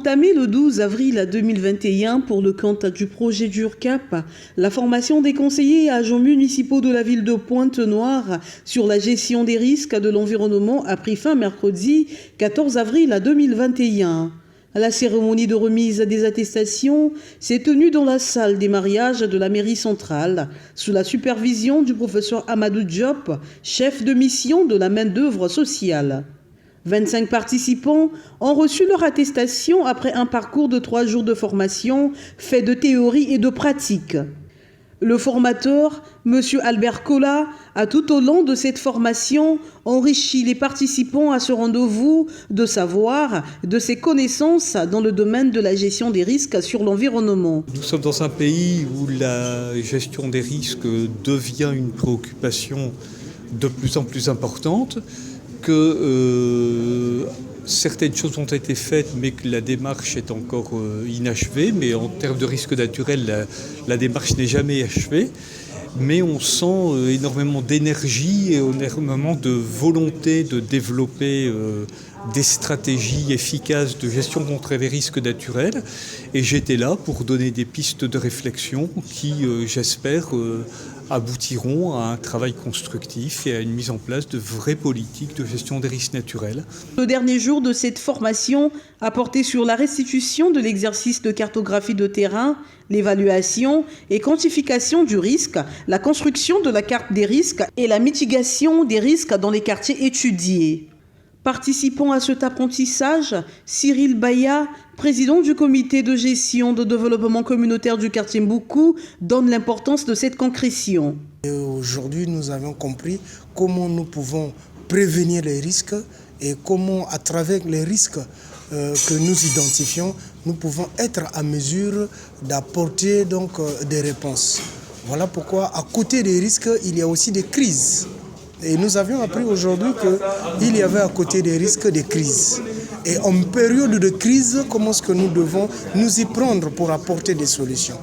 entamé le 12 avril 2021 pour le compte du projet d'URCAP, la formation des conseillers et agents municipaux de la ville de Pointe-Noire sur la gestion des risques de l'environnement a pris fin mercredi 14 avril 2021. La cérémonie de remise des attestations s'est tenue dans la salle des mariages de la mairie centrale, sous la supervision du professeur Amadou Diop, chef de mission de la main-d'œuvre sociale. 25 participants ont reçu leur attestation après un parcours de 3 jours de formation fait de théorie et de pratique. Le formateur, M. Albert Cola, a tout au long de cette formation enrichi les participants à ce rendez-vous de savoir, de ses connaissances dans le domaine de la gestion des risques sur l'environnement. Nous sommes dans un pays où la gestion des risques devient une préoccupation de plus en plus importante, que certaines choses ont été faites, mais que la démarche est encore inachevée. Mais en termes de risque naturel, la démarche n'est jamais achevée. Mais on sent énormément d'énergie et énormément de volonté de développer des stratégies efficaces de gestion contre les risques naturels. Et j'étais là pour donner des pistes de réflexion qui, j'espère, aboutiront à un travail constructif et à une mise en place de vraies politiques de gestion des risques naturels. Le dernier jour de cette formation a porté sur la restitution de l'exercice de cartographie de terrain, l'évaluation et quantification du risque, la construction de la carte des risques et la mitigation des risques dans les quartiers étudiés. Participant à cet apprentissage, Cyril Baya, président du comité de gestion de développement communautaire du quartier Mboukou, donne l'importance de cette concrétion. Aujourd'hui, nous avons compris comment nous pouvons prévenir les risques et comment, à travers les risques que nous identifions, nous pouvons être à mesure d'apporter donc des réponses. Voilà pourquoi, à côté des risques, il y a aussi des crises. Et nous avions appris aujourd'hui qu'il y avait à côté des risques des crises. Et en période de crise, comment est-ce que nous devons nous y prendre pour apporter des solutions ?